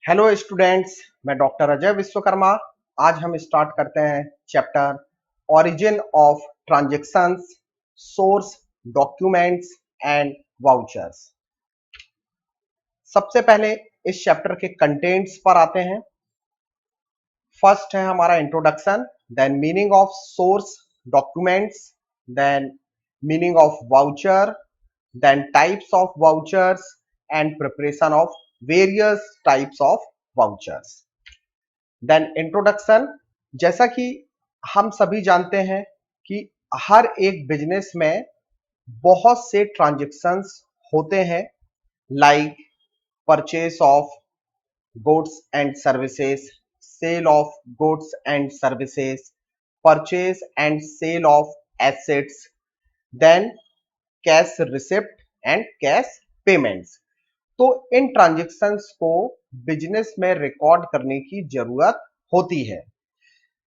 Hello students, मैं doctor Ajay Vishwakarma. आज हम स्टार्ट करते हैं chapter origin of transactions, source, documents and vouchers. सबसे पहले इस चैप्टर के कंटेंट्स पर आते हैं। फर्स्ट है हमारा introduction, then meaning of source documents, then meaning of voucher, then types of vouchers and preparation of various types of vouchers. Then introduction, जैसा कि हम सभी जानते हैं कि हर एक बिजनेस में बहुत से ट्रांजैक्शंस होते हैं, like purchase of goods and services, sale of goods and services, purchase and sale of assets, then cash receipt and cash payments. तो इन ट्रांजैक्शंस को बिजनेस में रिकॉर्ड करने की जरूरत होती है,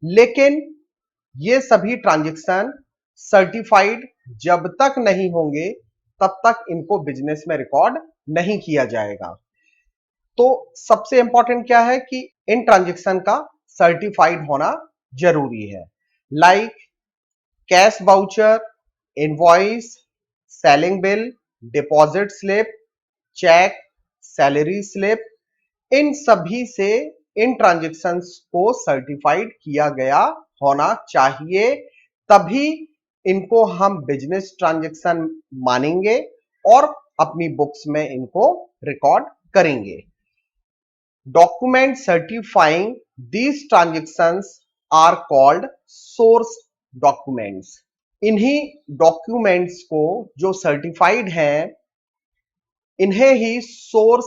लेकिन ये सभी ट्रांजैक्शन सर्टिफाइड जब तक नहीं होंगे तब तक इनको बिजनेस में रिकॉर्ड नहीं किया जाएगा। तो सबसे इंपॉर्टेंट क्या है कि इन ट्रांजैक्शन का सर्टिफाइड होना जरूरी है, like cash voucher, invoice, selling bill, deposit slip, cheque, salary slip. इन सभी से इन ट्रांजैक्शंस को सर्टिफाइड किया गया होना चाहिए, तभी इनको हम बिजनेस ट्रांजैक्शन मानेंगे और अपनी बुक्स में इनको रिकॉर्ड करेंगे। Document certifying these transactions are called source documents. इन्हीं डॉक्यूमेंट्स को जो सर्टिफाइड हैं, इन्हें ही सोर्स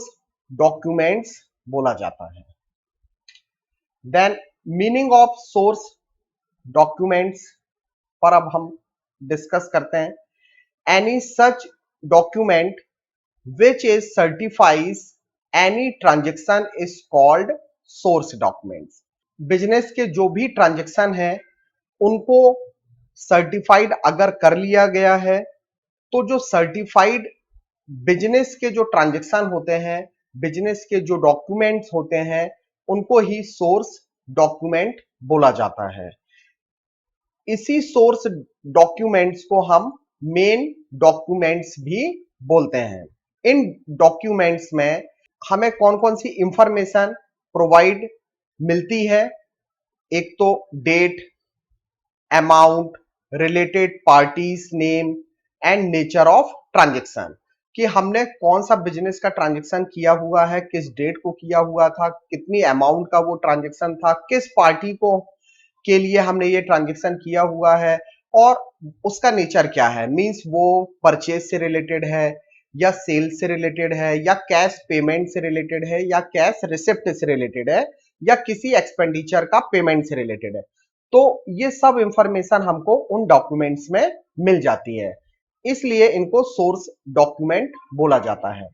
डॉक्यूमेंट्स बोला जाता है। Then meaning of source documents पर अब हम डिस्कस करते हैं। Any such document which is certifies any transaction is called source documents. Business के जो भी ट्रांजैक्शन है उनको सर्टिफाइड अगर कर लिया गया है, तो जो सर्टिफाइड बिजनेस के जो ट्रांजैक्शन होते हैं, बिजनेस के जो डॉक्यूमेंट्स होते हैं, उनको ही सोर्स डॉक्यूमेंट बोला जाता है। इसी सोर्स डॉक्यूमेंट्स को हम मेन डॉक्यूमेंट्स भी बोलते हैं। इन डॉक्यूमेंट्स में हमें कौन कौन सी इंफॉर्मेशन प्रोवाइड मिलती है? एक तो date, amount, related parties name and nature of transaction, कि हमने कौन सा बिजनेस का ट्रांजैक्शन किया हुआ है, किस डेट को किया हुआ था, कितनी अमाउंट का वो ट्रांजैक्शन था, किस पार्टी को के लिए हमने ये ट्रांजैक्शन किया हुआ है और उसका नेचर क्या है। मींस वो परचेज से रिलेटेड है या सेल से रिलेटेड है या कैश पेमेंट से रिलेटेड है या कैश रिसिप्ट से रिलेटेड है या किसी एक्सपेंडिचर का पेमेंट से रिलेटेड है। तो ये सब इंफॉर्मेशन हमको उन डॉक्यूमेंट्स में मिल जाती है, इसलिए इनको सोर्स डॉक्यूमेंट बोला जाता है।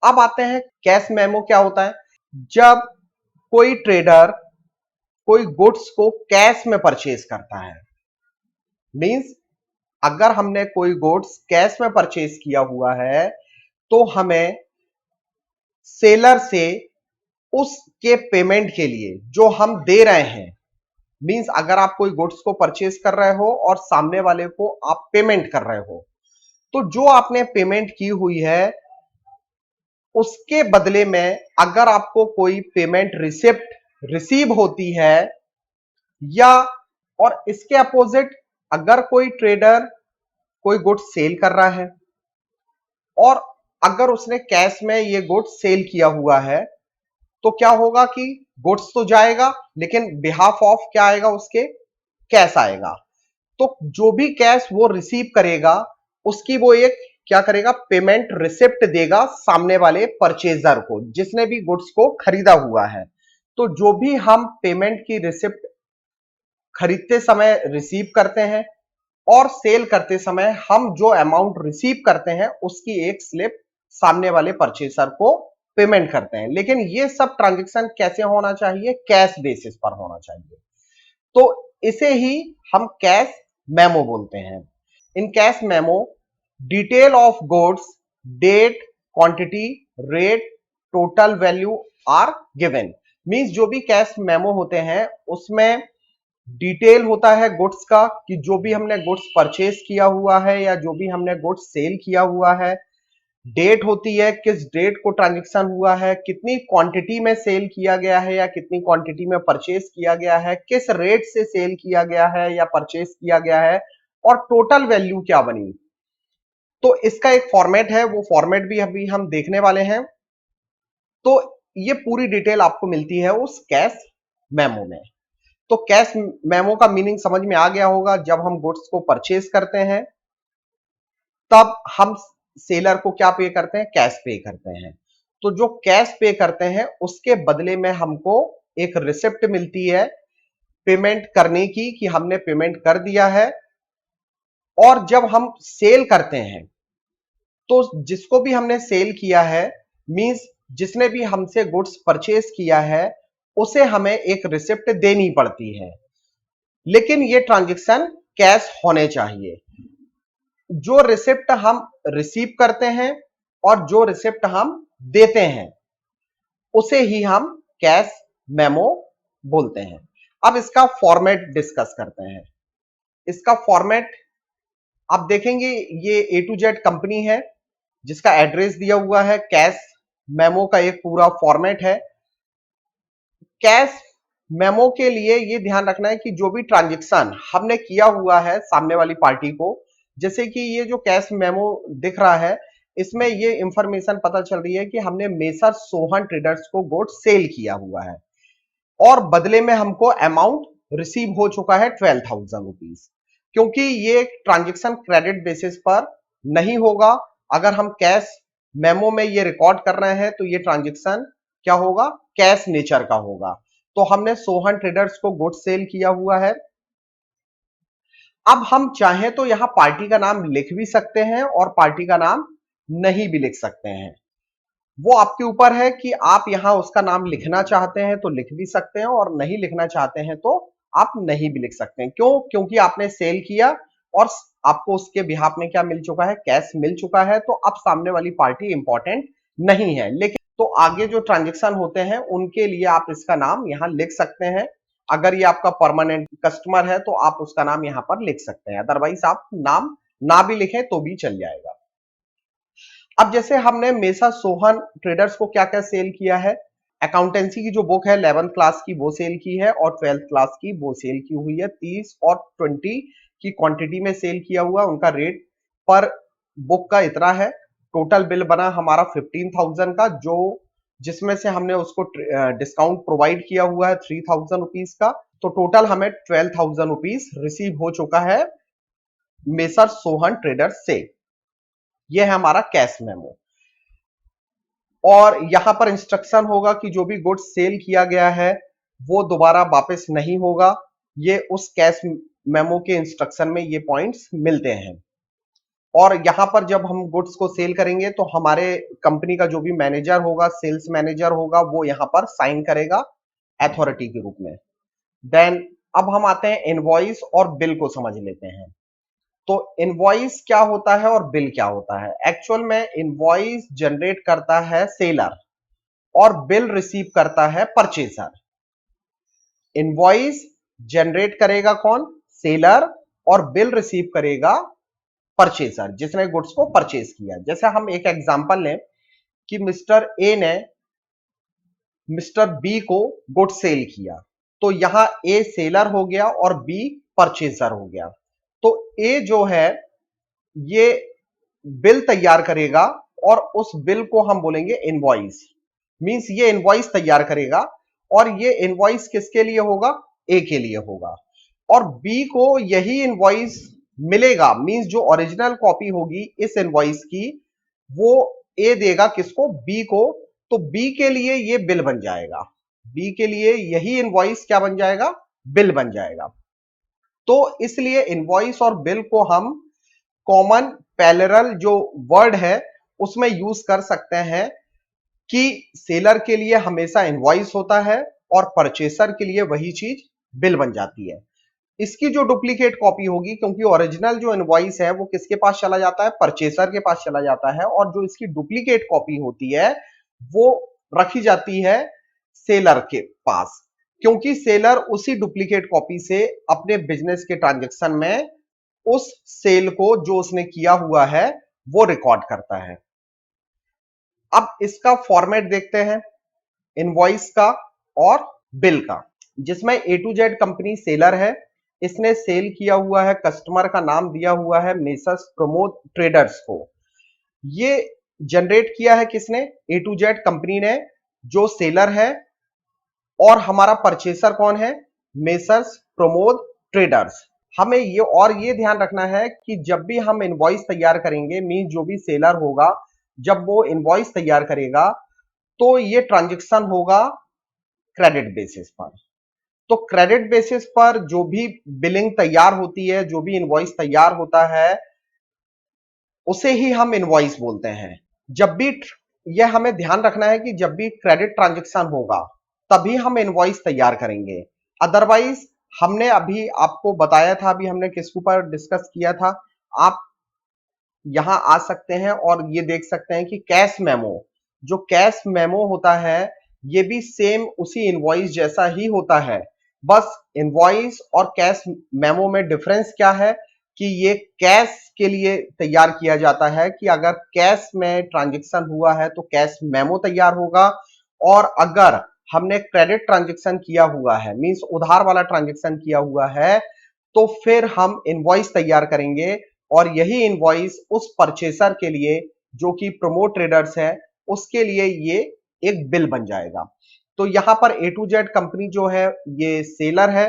अब आते हैं कैश मेमो क्या होता है। जब कोई ट्रेडर कोई गुड्स को कैश में परचेज करता है, मींस अगर हमने कोई गुड्स कैश में परचेज किया हुआ है, तो हमें सेलर से उसके पेमेंट के लिए जो हम दे रहे हैं, मींस अगर आप कोई गुड्स को परचेज कर रहे हो और सामने वाले को आप पेमेंट कर रहे हो, तो जो आपने पेमेंट की हुई है उसके बदले में अगर आपको कोई पेमेंट रिसिप्ट रिसीव होती है, या और इसके अपोजिट अगर कोई ट्रेडर कोई गुड्स सेल कर रहा है और अगर उसने कैश में ये गुड्स सेल किया हुआ है, तो क्या होगा कि गुड्स तो जाएगा लेकिन बिहाफ ऑफ क्या आएगा, उसके कैश आएगा। तो जो भी कैश वो रिसीव करेगा उसकी वो एक क्या करेगा, पेमेंट रिसिप्ट देगा सामने वाले परचेजर को, जिसने भी गुड्स को खरीदा हुआ है। तो जो भी हम पेमेंट की रिसिप्ट खरीदते समय रिसीव करते हैं और सेल करते समय हम जो अमाउंट रिसीव करते हैं उसकी एक स्लिप सामने वाले परचेसर को पेमेंट करते हैं। लेकिन ये सब ट्रांजैक्शन कैसे होना चाहिए? कैश बेसिस पर होना चाहिए। तो इसे ही हम कैश मेमो बोलते हैं। In cash memo detail of goods, date, quantity, rate, total value are given. Means जो भी कैश मेमो होते हैं उसमें डिटेल होता है गुड्स का, कि जो भी हमने गुड्स परचेज किया हुआ है या जो भी हमने गुड्स सेल किया हुआ है, डेट होती है किस डेट को ट्रांजेक्शन हुआ है, कितनी क्वांटिटी में सेल किया गया है या कितनी क्वांटिटी में परचेज किया गया है, किस रेट से सेल किया गया है या परचेज किया गया है, और टोटल वैल्यू क्या बनी। तो इसका एक फॉर्मेट है, वो फॉर्मेट भी अभी हम देखने वाले हैं। तो ये पूरी डिटेल आपको मिलती है उस कैश मेमो में। तो कैश मेमो का मीनिंग समझ में आ गया होगा, जब हम गुड्स को परचेज करते हैं तब हम सेलर को क्या पे करते हैं, कैश पे करते हैं। तो जो कैश पे करते हैं उसके बदले में हमको एक रिसिप्ट मिलती है पेमेंट करने की, कि हमने पेमेंट कर दिया है। और जब हम सेल करते हैं तो जिसको भी हमने सेल किया है, मींस जिसने भी हमसे गुड्स परचेज किया है, उसे हमें एक रिसिप्ट देनी पड़ती है। लेकिन ये ट्रांजैक्शन कैश होने चाहिए। जो रिसिप्ट हम रिसीव करते हैं और जो रिसिप्ट हम देते हैं उसे ही हम कैश मेमो बोलते हैं। अब इसका फॉर्मेट डिस्कस करते हैं। इसका फॉर्मेट आप देखेंगे, ये A to Z कंपनी है जिसका एड्रेस दिया हुआ है, कैश मेमो का एक पूरा फॉर्मेट है। कैश मेमो के लिए ये ध्यान रखना है कि जो भी ट्रांजैक्शन हमने किया हुआ है सामने वाली पार्टी को, जैसे कि ये जो कैश मेमो दिख रहा है, इसमें ये इंफॉर्मेशन पता चल रही है कि हमने मेसर सोहन ट्रेडर्स को गुड सेल किया हुआ है और बदले में हमको अमाउंट रिसीव हो चुका है 12,000 रुपीज। क्योंकि ये ट्रांजैक्शन क्रेडिट बेसिस पर नहीं होगा, अगर हम कैश मेमो में ये रिकॉर्ड कर रहे हैं तो ये ट्रांजैक्शन क्या होगा, कैश नेचर का होगा। तो हमने सोहन ट्रेडर्स को गुड्स सेल किया हुआ है। अब हम चाहें तो यहां पार्टी का नाम लिख भी सकते हैं और पार्टी का नाम नहीं भी लिख सकते हैं। वो आपके ऊपर है कि आप यहां उसका नाम लिखना चाहते हैं तो लिख भी सकते हैं और नहीं लिखना चाहते हैं तो आप नहीं भी लिख सकते हैं। क्यों? क्योंकि आपने सेल किया और आपको उसके बिहाफ में क्या मिल चुका है, कैश मिल चुका है। तो अब सामने वाली पार्टी इंपॉर्टेंट नहीं है। लेकिन तो आगे जो ट्रांजेक्शन होते हैं उनके लिए आप इसका नाम यहां लिख सकते हैं। अगर ये आपका परमानेंट कस्टमर है तो आप उसका नाम यहां पर लिख सकते हैं, अदरवाइज आप नाम ना भी लिखें तो भी चल जाएगा। अब जैसे हमने मेसा सोहन ट्रेडर्स को क्या क्या सेल किया है, अकाउंटेंसी की जो बुक है 11th क्लास की वो सेल की है और 12th क्लास की वो सेल की हुई है। 30 और 20 की क्वांटिटी में सेल किया हुआ, उनका रेट पर बुक का इतना है। टोटल बिल बना हमारा 15,000 का, जो जिसमें से हमने उसको डिस्काउंट प्रोवाइड किया हुआ है 3,000 रुपीज का। तो टोटल हमें 12,000 रुपीज रिसीव हो चुका है मेसर सोहन ट्रेडर्स से। यह है हमारा कैश मेमो। और यहां पर इंस्ट्रक्शन होगा कि जो भी गुड्स सेल किया गया है वो दोबारा वापस नहीं होगा। ये उस कैश मेमो के इंस्ट्रक्शन में ये पॉइंट्स मिलते हैं। और यहां पर जब हम गुड्स को सेल करेंगे तो हमारे कंपनी का जो भी मैनेजर होगा, सेल्स मैनेजर होगा, वो यहां पर साइन करेगा अथॉरिटी के रूप में। देन अब हम आते हैं इनवॉइस और बिल को समझ लेते हैं। तो इनवॉइस क्या होता है और बिल क्या होता है। एक्चुअल में इनवॉइस जनरेट करता है सेलर और बिल रिसीव करता है परचेसर। इनवॉइस जनरेट करेगा कौन, सेलर, और बिल रिसीव करेगा परचेसर जिसने गुड्स को परचेज किया। जैसे हम एक एग्जांपल लें कि मिस्टर ए ने मिस्टर बी को गुड्स सेल किया, तो यहां ए सेलर हो गया और बी परचेसर हो गया। तो ए जो है ये बिल तैयार करेगा और उस बिल को हम बोलेंगे इनवॉइस। मींस ये इनवॉइस तैयार करेगा और ये इनवॉइस किसके लिए होगा, ए के लिए होगा। और बी को यही इनवॉइस मिलेगा, मींस जो ओरिजिनल कॉपी होगी इस इनवॉइस की वो ए देगा किसको, बी को। तो बी के लिए ये बिल बन जाएगा, बी के लिए यही इनवॉइस क्या बन जाएगा, बिल बन जाएगा। तो इसलिए इनवॉइस और बिल को हम कॉमन पैरेलल जो वर्ड है उसमें यूज कर सकते हैं कि सेलर के लिए हमेशा इनवॉइस होता है और परचेसर के लिए वही चीज बिल बन जाती है। इसकी जो डुप्लीकेट कॉपी होगी, क्योंकि ओरिजिनल जो इनवॉइस है वो किसके पास चला जाता है, परचेसर के पास चला जाता है, और जो इसकी डुप्लीकेट कॉपी होती है वो रखी जाती है सेलर के पास, क्योंकि सेलर उसी डुप्लीकेट कॉपी से अपने बिजनेस के ट्रांजैक्शन में उस सेल को जो उसने किया हुआ है वो रिकॉर्ड करता है। अब इसका फॉर्मेट देखते हैं इनवॉइस का और बिल का, जिसमें ए टू जेड कंपनी सेलर है। इसने सेल किया हुआ है, कस्टमर का नाम दिया हुआ है मेसर्स प्रमोद ट्रेडर्स को। ये जनरेट किया है किसने? ए टू जेड कंपनी ने, जो सेलर है। और हमारा परचेसर कौन है? Messrs Pramod traders. हमें ये ध्यान रखना है कि जब भी हम इनवॉइस तैयार करेंगे, मीन जो भी सेलर होगा जब वो इनवॉइस तैयार करेगा तो ये ट्रांजैक्शन होगा क्रेडिट बेसिस पर। तो क्रेडिट बेसिस पर जो भी बिलिंग तैयार होती है, जो भी इनवॉइस तैयार होता है, उसे ही हम इनवॉइस बोलते हैं। जब भी यह हमें ध्यान रखना है कि जब भी क्रेडिट ट्रांजैक्शन होगा तभी हम इनवॉइस तैयार करेंगे। अदरवाइज हमने अभी आपको बताया था, अभी हमने किसके ऊपर डिस्कस किया था, आप यहां आ सकते हैं और ये देख सकते हैं कि कैश मेमो, जो कैश मेमो होता है ये भी सेम उसी इनवॉइस जैसा ही होता है। बस इनवॉइस और कैश मेमो में डिफरेंस क्या है कि ये कैश के लिए तैयार किया जाता है कि अगर कैश में ट्रांजैक्शन हुआ है तो कैश मेमो तैयार होगा, और अगर हमने क्रेडिट ट्रांजैक्शन किया हुआ है, मींस उधार वाला ट्रांजैक्शन किया हुआ है, तो फिर हम इनवॉइस तैयार करेंगे। और यही इनवॉइस उस परचेसर के लिए जो कि प्रमोट ट्रेडर्स है उसके लिए ये एक बिल बन जाएगा। तो यहां पर ए टू जेड कंपनी जो है ये सेलर है,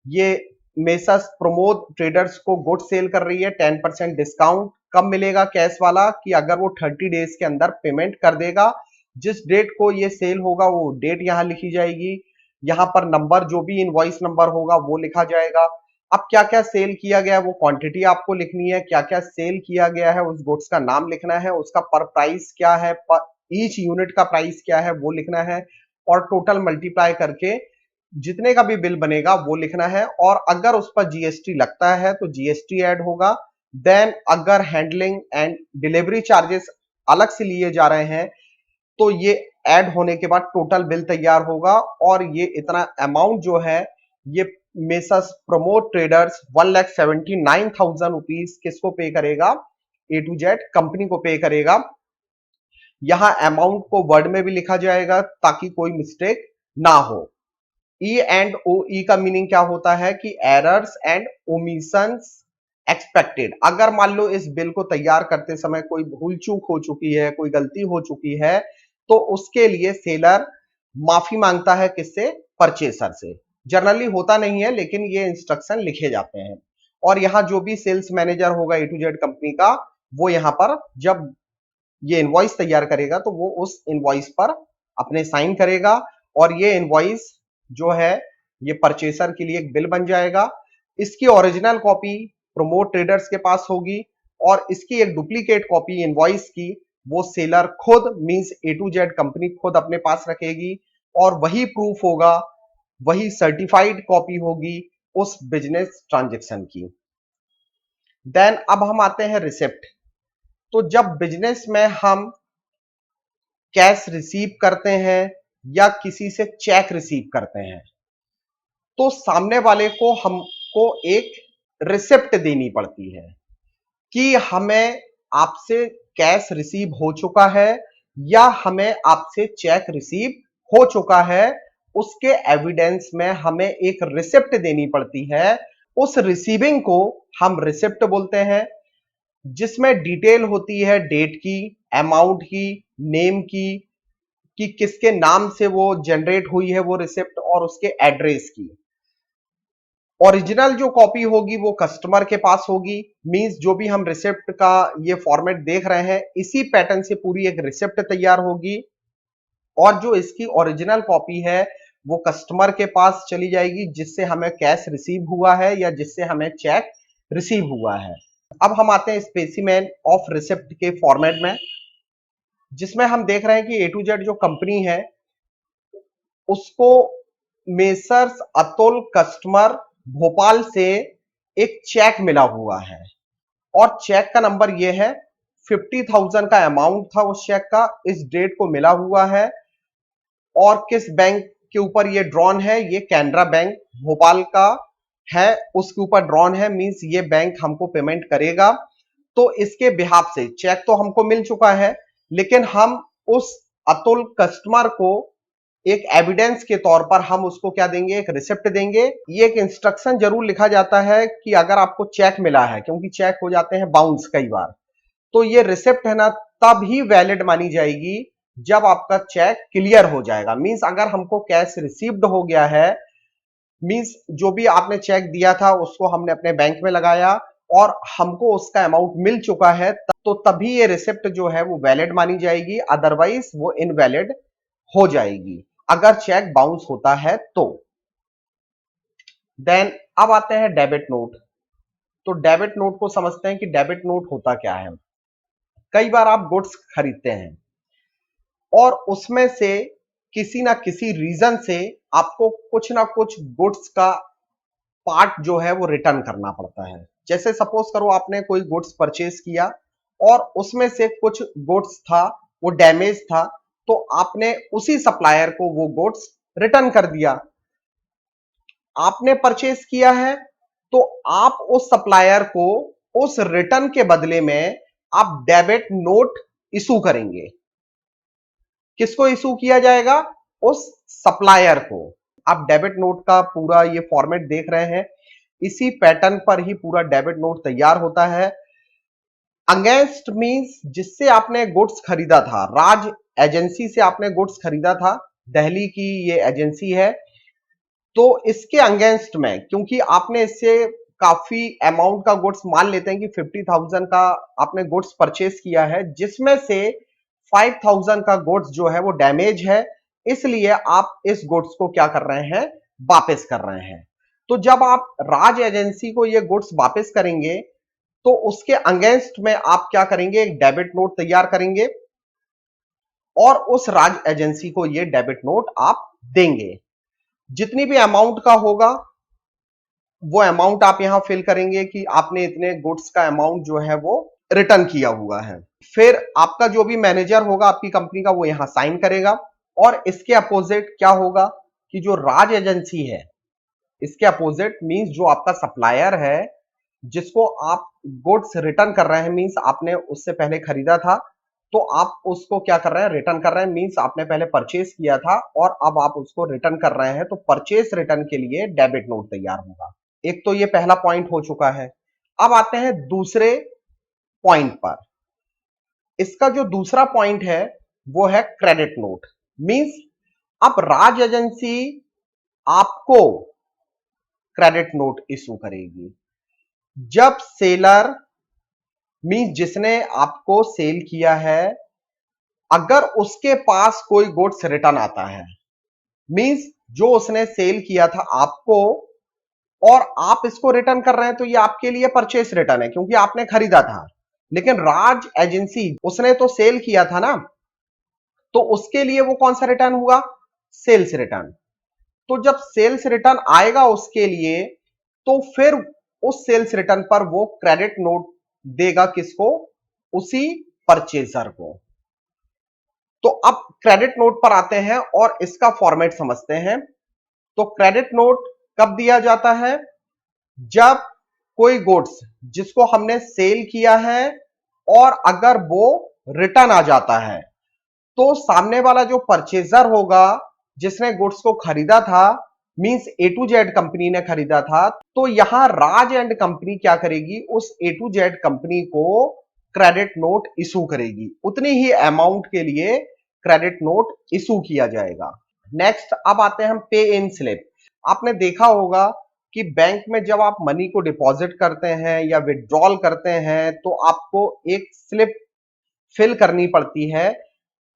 ये मेसर्स प्रमोद ट्रेडर्स को गुड सेल कर रही है। 10% डिस्काउंट कब मिलेगा कैश वाला? कि अगर वो 30 डेज के अंदर पेमेंट कर देगा। जिस डेट को ये सेल होगा वो डेट यहां लिखी जाएगी, यहां पर नंबर जो भी इनवॉइस नंबर होगा वो लिखा जाएगा। अब क्या क्या सेल किया गया है वो क्वांटिटी आपको लिखनी है, क्या क्या सेल किया गया है उस गुड्स का नाम लिखना है, उसका पर प्राइस क्या है, पर ईच यूनिट का प्राइस क्या है वो लिखना है, और टोटल मल्टीप्लाई करके जितने का भी बिल बनेगा वो लिखना है। और अगर उस पर जीएसटी लगता है तो जीएसटी ऐड होगा। देन अगर हैंडलिंग एंड डिलीवरी चार्जेस अलग से लिए जा रहे हैं तो ये ऐड होने के बाद टोटल बिल तैयार होगा। और ये इतना अमाउंट जो है ये मेसर्स प्रमोट ट्रेडर्स 1,79,000 रुपीज किसको पे करेगा? ए टू जेड कंपनी को पे करेगा। यहां अमाउंट को वर्ड में भी लिखा जाएगा ताकि कोई मिस्टेक ना हो। ई एंड ओ ई का मीनिंग क्या होता है कि एरर्स एंड ओमिशंस एक्सपेक्टेड। अगर मान लो इस बिल को तैयार करते समय कोई भूल चूक हो चुकी है, कोई गलती हो चुकी है, तो उसके लिए सेलर माफी मांगता है किससे? परचेसर से। जनरली होता नहीं है लेकिन ये इंस्ट्रक्शन लिखे जाते हैं। और यहां जो भी सेल्स मैनेजर होगा ए टू जेड कंपनी का, वो यहां पर जब ये इनवॉइस तैयार करेगा तो वो उस इनवॉइस पर अपने साइन करेगा, और ये इनवॉइस जो है ये परचेसर के लिए एक बिल बन जाएगा। इसकी ओरिजिनल कॉपी प्रमोट ट्रेडर्स के पास होगी, और इसकी एक डुप्लीकेट कॉपी इनवॉइस की वो सेलर खुद, means A to Z company खुद अपने पास रखेगी, और वही प्रूफ होगा, वही सर्टिफाइड कॉपी होगी उस बिजनेस ट्रांजैक्शन की। देन अब हम आते हैं रिसिप्ट। तो जब बिजनेस में हम कैश रिसीव करते हैं या किसी से चेक रिसीव करते हैं तो सामने वाले को हमको एक रिसिप्ट देनी पड़ती है कि हमें आपसे कैश रिसीव हो चुका है या हमें आपसे चेक रिसीव हो चुका है। उसके एविडेंस में हमें एक रिसिप्ट देनी पड़ती है। उस रिसीविंग को हम रिसिप्ट बोलते हैं, जिसमें डिटेल होती है डेट की, अमाउंट की, नेम की, कि किसके नाम से वो जनरेट हुई है वो रिसिप्ट, और उसके एड्रेस की। ओरिजिनल जो कॉपी होगी वो कस्टमर के पास होगी। मींस जो भी हम रिसिप्ट का ये फॉर्मेट देख रहे हैं इसी पैटर्न से पूरी एक रिसिप्ट तैयार होगी, और जो इसकी ओरिजिनल कॉपी है वो कस्टमर के पास चली जाएगी जिससे हमें कैश रिसीव हुआ है या जिससे हमें चेक रिसीव हुआ है। अब हम आते हैं स्पेसिमेन ऑफ रिसिप्ट के फॉर्मेट में, जिसमें हम देख रहे हैं कि ए टू जेड जो कंपनी है उसको मेसर्स अतुल कस्टमर भोपाल से एक चेक मिला हुआ है, और चेक का नंबर यह है 50,000 का अमाउंट था उस चेक का, इस डेट को मिला हुआ है। और किस बैंक के ऊपर ये ड्रॉन है, ये कैनरा बैंक भोपाल का है, उसके ऊपर ड्रॉन है, मींस ये बैंक हमको पेमेंट करेगा। तो इसके बिहाफ से चेक तो हमको मिल चुका है, लेकिन हम उस अतुल कस्टमर को एक एविडेंस के तौर पर हम उसको क्या देंगे, एक रिसिप्ट देंगे। ये एक इंस्ट्रक्शन जरूर लिखा जाता है कि अगर आपको चेक मिला है, क्योंकि चेक हो जाते हैं बाउंस कई बार, तो ये रिसिप्ट है ना तब ही वैलिड मानी जाएगी जब आपका चेक क्लियर हो जाएगा। मींस अगर हमको कैश रिसीव्ड हो गया है, मींस जो भी आपने चेक दिया था उसको हमने अपने बैंक में लगाया और हमको उसका अमाउंट मिल चुका है, तो तभी ये रिसिप्ट जो है वो वैलिड मानी जाएगी, अदरवाइज वो इनवैलिड हो जाएगी अगर चेक बाउंस होता है तो। देन अब आते हैं डेबिट नोट। तो डेबिट नोट को समझते हैं कि डेबिट नोट होता क्या है। कई बार आप गुड्स खरीदते हैं और उसमें से किसी ना किसी रीजन से आपको कुछ ना कुछ गुड्स का पार्ट जो है वो रिटर्न करना पड़ता है। जैसे सपोज करो आपने कोई गुड्स परचेज किया और उसमें से कुछ गुड्स था वो डैमेज था, तो आपने उसी सप्लायर को वो गुड्स रिटर्न कर दिया। आपने परचेज किया है तो आप उस सप्लायर को उस रिटर्न के बदले में आप डेबिट नोट इशू करेंगे। किसको इशू किया जाएगा? उस सप्लायर को। आप डेबिट नोट का पूरा ये फॉर्मेट देख रहे हैं, इसी पैटर्न पर ही पूरा डेबिट नोट तैयार होता है। अगेंस्ट मींस जिससे आपने गुड्स खरीदा था, राज एजेंसी से आपने गुड्स खरीदा था, दिल्ली की ये एजेंसी है, तो इसके अगेंस्ट में क्योंकि आपने इससे काफी अमाउंट का गुड्स, मान लेते हैं कि 50,000 का आपने गुड्स परचेस किया है, जिसमें से 5,000 का गुड्स जो है वो डैमेज है, इसलिए आप इस गुड्स को क्या कर रहे हैं, वापस कर रहे हैं। तो जब आप राज एजेंसी को ये गुड्स वापस करेंगे तो उसके अगेंस्ट में आप क्या करेंगे, एक डेबिट नोट तैयार करेंगे और उस राज एजेंसी को ये डेबिट नोट आप देंगे। जितनी भी अमाउंट का होगा वो अमाउंट आप यहां फिल करेंगे कि आपने इतने गुड्स का अमाउंट जो है वो रिटर्न किया हुआ है। फिर आपका जो भी मैनेजर होगा आपकी कंपनी का वो यहां साइन करेगा। और इसके अपोजिट क्या होगा कि जो राज एजेंसी है, इसके अपोजिट मींस जो आपका सप्लायर है जिसको आप गुड्स रिटर्न कर रहे हैं, मींस आपने उससे पहले खरीदा था तो आप उसको क्या कर रहे हैं, रिटर्न कर रहे हैं। मींस आपने पहले परचेस किया था और अब आप उसको रिटर्न कर रहे हैं, तो परचेस रिटर्न के लिए डेबिट नोट तैयार होगा। एक तो ये पहला पॉइंट हो चुका है। अब आते हैं दूसरे पॉइंट पर। इसका जो दूसरा पॉइंट है वो है क्रेडिट नोट। मींस अब राज एजेंसी आपको क्रेडिट नोट इशू करेगी जब सेलर, मींस जिसने आपको सेल किया है, अगर उसके पास कोई गुड्स रिटर्न आता है, मींस जो उसने सेल किया था आपको और आप इसको रिटर्न कर रहे हैं, तो ये आपके लिए परचेस रिटर्न है क्योंकि आपने खरीदा था। लेकिन राज एजेंसी उसने तो सेल किया था ना, तो उसके लिए वो कौन सा रिटर्न हुआ, सेल्स रिटर्न। तो जब सेल्स रिटर्न आएगा उसके लिए, तो फिर उस सेल्स रिटर्न पर वो क्रेडिट नोट देगा किसको, उसी परचेजर को। तो अब क्रेडिट नोट पर आते हैं और इसका फॉर्मेट समझते हैं। तो क्रेडिट नोट कब दिया जाता है, जब कोई गुड्स जिसको हमने सेल किया है और अगर वो रिटर्न आ जाता है, तो सामने वाला जो परचेजर होगा जिसने गुड्स को खरीदा था, means A to Z company ने खरीदा था, तो यहां राज एंड कंपनी क्या करेगी, उस ए टू जेड कंपनी को क्रेडिट नोट इशू करेगी। उतनी ही अमाउंट के लिए क्रेडिट नोट इशू किया जाएगा। नेक्स्ट अब आते हैं हम पे इन स्लिप। आपने देखा होगा कि बैंक में जब आप मनी को डिपॉजिट करते हैं या विड्रॉल करते हैं तो आपको एक स्लिप फिल करनी पड़ती है।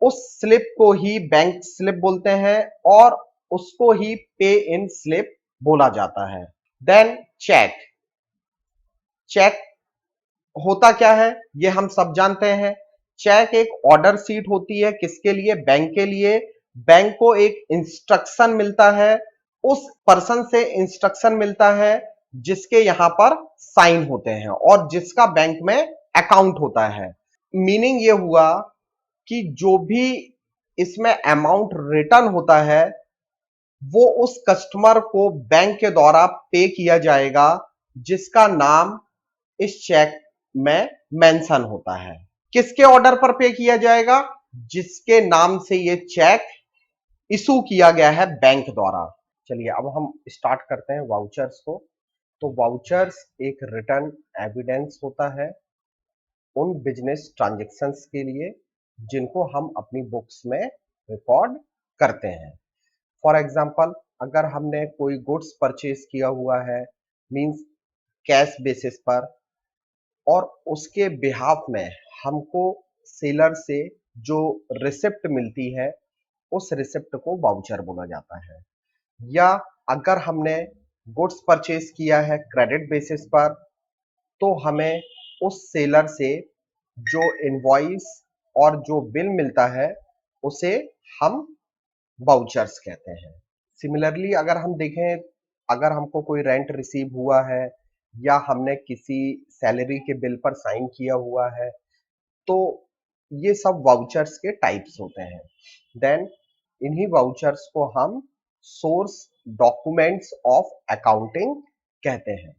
उस स्लिप को ही बैंक स्लिप बोलते हैं और उसको ही पे इन स्लिप बोला जाता है। Then check. चेक होता क्या है ये हम सब जानते हैं। चेक एक ऑर्डर सीट होती है, किसके लिए, बैंक के लिए। बैंक को एक इंस्ट्रक्शन मिलता है, उस पर्सन से इंस्ट्रक्शन मिलता है जिसके यहां पर साइन होते हैं और जिसका बैंक में अकाउंट होता है। मीनिंग ये हुआ कि जो भी इसमें अमाउंट रिटर्न होता है वो उस कस्टमर को बैंक के द्वारा पे किया जाएगा जिसका नाम इस चेक में मेंशन होता है। किसके ऑर्डर पर पे किया जाएगा? जिसके नाम से ये चेक इशू किया गया है बैंक द्वारा। चलिए अब हम स्टार्ट करते हैं वाउचर्स को। तो वाउचर्स एक रिटर्न एविडेंस होता है उन बिजनेस ट्रांजैक्शंस के लिए जिनको हम अपनी बुक्स में रिकॉर्ड करते हैं। फॉर एग्जांपल, अगर हमने कोई गुड्स परचेज किया हुआ है मींस कैश बेसिस पर, और उसके बिहाफ में हमको सेलर से जो रिसिप्ट मिलती है उस रिसिप्ट को वाउचर बोला जाता है। या अगर हमने गुड्स परचेज किया है क्रेडिट बेसिस पर, तो हमें उस सेलर से जो इनवॉइस और जो बिल मिलता है उसे हम वाउचर्स कहते हैं। सिमिलरली अगर हम देखें, अगर हमको कोई रेंट रिसीव हुआ है या हमने किसी सैलरी के बिल पर साइन किया हुआ है, तो ये सब वाउचर्स के टाइप्स होते हैं। देन इन्हीं वाउचर्स को हम सोर्स डॉक्यूमेंट्स ऑफ अकाउंटिंग कहते हैं।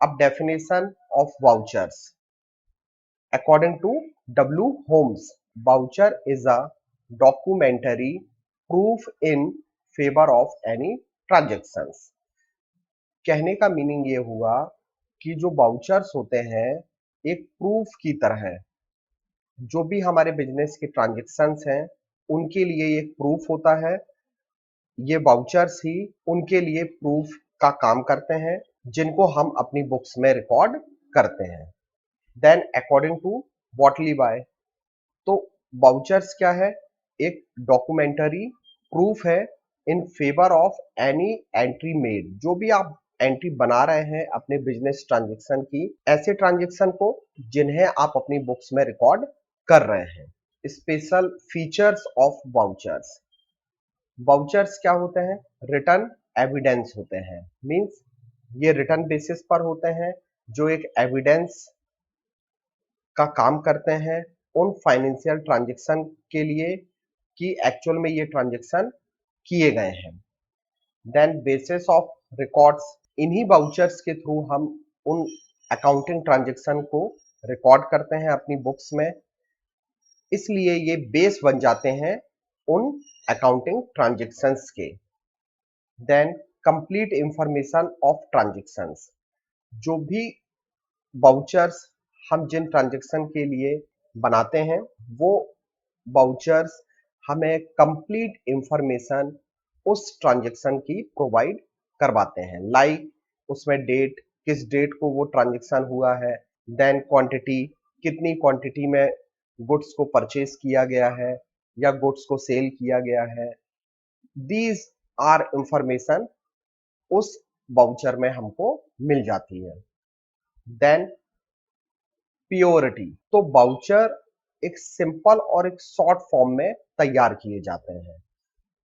अब definition of vouchers according to W. Holmes, voucher is a documentary proof in favor of any transactions। कहने का मीनिंग ये हुआ कि जो वाउचर्स होते हैं एक प्रूफ की तरह है। जो भी हमारे बिजनेस के ट्रांजेक्शन्स हैं उनके लिए एक प्रूफ होता है। ये वाउचर्स ही उनके लिए प्रूफ का काम करते हैं जिनको हम अपनी बुक्स में रिकॉर्ड करते हैं। देन अकॉर्डिंग टू वॉटली बाय, तो वाउचर्स क्या है? एक डॉक्यूमेंटरी प्रूफ है in favour of any entry made. जो भी आप एंट्री बना रहे हैं अपने बिजनेस ट्रांजेक्शन की, ऐसे ट्रांजेक्शन को जिन्हें आप अपनी बुक्स में रिकॉर्ड कर रहे हैं। Special features of vouchers. Vouchers क्या होते हैं? रिटर्न एविडेंस होते हैं। मींस ये रिटर्न बेसिस पर होते हैं जो एक एविडेंस का काम करते हैं उन फाइनेंशियल ट्रांजैक्शन के लिए कि एक्चुअल में ये ट्रांजैक्शन किए गए हैं। देन बेसिस ऑफ रिकॉर्ड्स, इन्हीं वाउचर्स के थ्रू हम उन अकाउंटिंग ट्रांजैक्शन को रिकॉर्ड करते हैं अपनी बुक्स में, इसलिए ये बेस बन जाते हैं उन अकाउंटिंग ट्रांजैक्शंस के। Then complete information of transactions. जो भी वाउचर्स हम जिन ट्रांजैक्शन के लिए बनाते हैं वो वाउचर्स हमें कंप्लीट इंफॉर्मेशन उस ट्रांजैक्शन की प्रोवाइड करवाते हैं। लाइक उसमें डेट, किस डेट को वो ट्रांजैक्शन हुआ है, देन क्वांटिटी, कितनी क्वांटिटी में गुड्स को परचेज किया गया है या गुड्स को सेल किया गया है। दीज आर इंफॉर्मेशन उस वाउचर में हमको मिल जाती है। देन प्योरिटी, तो वाउचर एक सिंपल और एक शॉर्ट फॉर्म में तैयार किए जाते हैं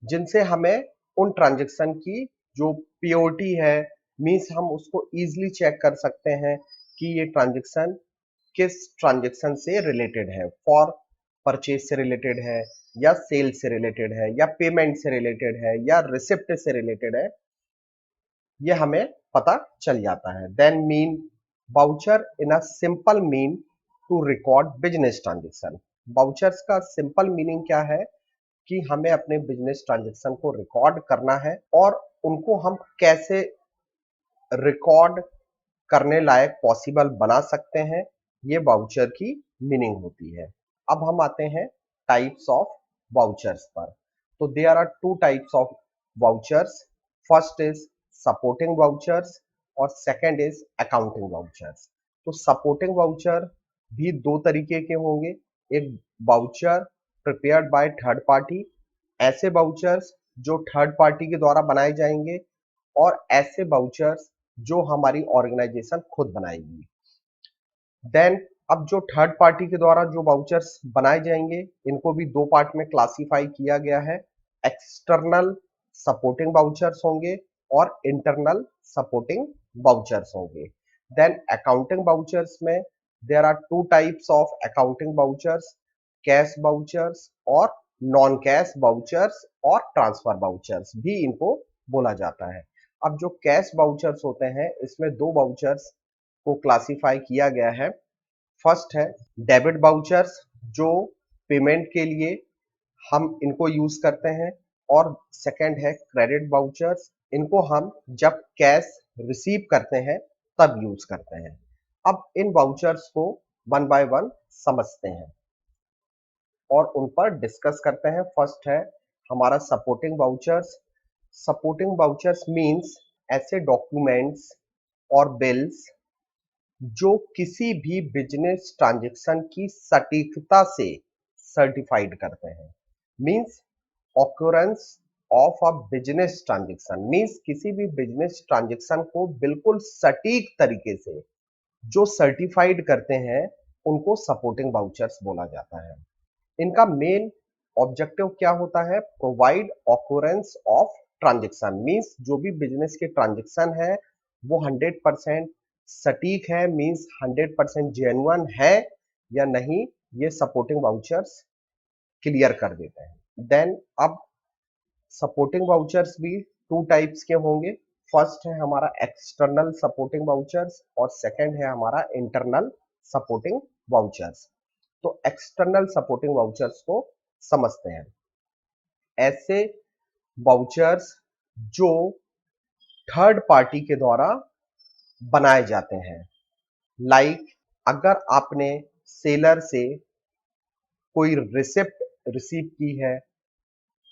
जिनसे हमें उन ट्रांजैक्शन की जो प्योरिटी है, मींस हम उसको इजीली चेक कर सकते हैं कि ये ट्रांजैक्शन किस ट्रांजैक्शन से रिलेटेड है। फॉर परचेज से रिलेटेड है या सेल से रिलेटेड है या पेमेंट से रिलेटेड है या रिसिप्ट से रिलेटेड है, ये हमें पता चल जाता है। Then mean voucher in a simple mean to record business transaction. Vouchers का सिंपल मीनिंग क्या है कि हमें अपने बिजनेस ट्रांजैक्शन को रिकॉर्ड करना है और उनको हम कैसे रिकॉर्ड करने लायक पॉसिबल बना सकते हैं, ये वाउचर की मीनिंग होती है। अब हम आते हैं टाइप्स ऑफ वाउचर्स पर। तो there are two types of vouchers. First is supporting vouchers और सेकंड इज अकाउंटिंग वाउचर्स। तो सपोर्टिंग वाउचर भी दो तरीके के होंगे। एक voucher prepared by third party, ऐसे वाउचर्स जो थर्ड पार्टी के द्वारा बनाए जाएंगे, और ऐसे वाउचर्स जो हमारी ऑर्गेनाइजेशन खुद बनाएगी। देन अब जो थर्ड पार्टी के द्वारा जो वाउचर्स बनाए जाएंगे इनको भी दो पार्ट में क्लासिफाई किया गया है। एक्सटर्नल सपोर्टिंग वाउचर्स होंगे और इंटरनल सपोर्टिंग वाउचर्स होंगे। देन अकाउंटिंग वाउचर्स में there are two types of accounting vouchers, cash vouchers और नॉन कैश वाउचर्स और ट्रांसफर वाउचर्स भी इनको बोला जाता है। अब जो कैश वाउचर्स होते हैं इसमें दो वाउचर्स को क्लासिफाई किया गया है। फर्स्ट है डेबिट वाउचर्स, जो पेमेंट के लिए हम इनको यूज करते हैं, और सेकंड है क्रेडिट वाउचर्स, इनको हम जब कैश रिसीव करते हैं तब यूज करते हैं। अब इन वाउचर्स को वन बाय वन समझते हैं और उन पर डिस्कस करते हैं। फर्स्ट है हमारा supporting vouchers. Supporting vouchers means ऐसे डॉक्यूमेंट्स और बिल्स जो किसी भी बिजनेस ट्रांजैक्शन की सटीकता से सर्टिफाइड करते हैं। Means occurrence of a business transaction, means किसी भी बिजनेस ट्रांजैक्शन को बिल्कुल सटीक तरीके से जो सर्टिफाइड करते हैं उनको सपोर्टिंग वाउचर्स बोला जाता है। इनका मेन ऑब्जेक्टिव क्या होता है? Provide occurrence of transaction, means जो भी बिजनेस के ट्रांजैक्शन है वो 100% सटीक है, मींस 100% जेन्युइन है या नहीं, ये सपोर्टिंग वाउचर्स क्लियर कर देते हैं। देन अब सपोर्टिंग वाउचर्स भी टू टाइप्स के होंगे। फर्स्ट है हमारा एक्सटर्नल सपोर्टिंग वाउचर्स और सेकंड है हमारा इंटरनल सपोर्टिंग वाउचर्स। तो एक्सटर्नल सपोर्टिंग वाउचर्स को समझते हैं। ऐसे वाउचर्स जो थर्ड पार्टी के द्वारा बनाए जाते हैं। लाइक अगर आपने सेलर से कोई रिसिप्ट रिसीव की है,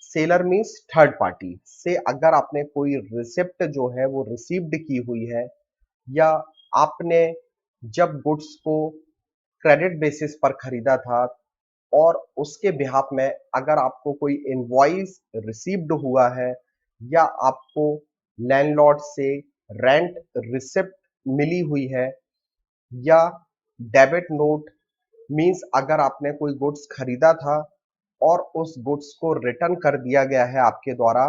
सेलर मीन्स थर्ड पार्टी से अगर आपने कोई रिसिप्ट जो है वो रिसीव्ड की हुई है, या आपने जब गुड्स को क्रेडिट बेसिस पर खरीदा था और उसके बिहाफ में अगर आपको कोई इनवॉइस रिसीव्ड हुआ है, या आपको लैंडलॉर्ड से रेंट रिसिप्ट मिली हुई है, या डेबिट नोट, मींस अगर आपने कोई गुड्स खरीदा था और उस गुड्स को रिटर्न कर दिया गया है आपके द्वारा,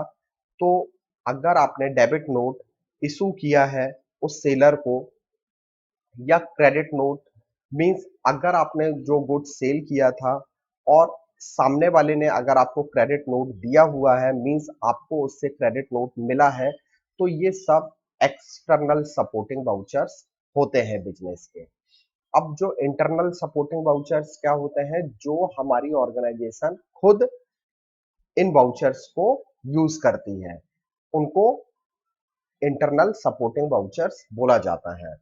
तो अगर आपने डेबिट नोट इशू किया है उस सेलर को, या क्रेडिट नोट, मींस अगर आपने जो गुड्स सेल किया था और सामने वाले ने अगर आपको क्रेडिट नोट दिया हुआ है, मींस आपको उससे क्रेडिट नोट मिला है, तो ये सब एक्सटर्नल सपोर्टिंग वाउचर्स होते हैं बिजनेस के। अब जो इंटरनल सपोर्टिंग वाउचर्स क्या होते हैं, जो हमारी ऑर्गेनाइजेशन खुद इन वाउचर्स को यूज करती है, उनको इंटरनल सपोर्टिंग वाउचर्स बोला जाता है।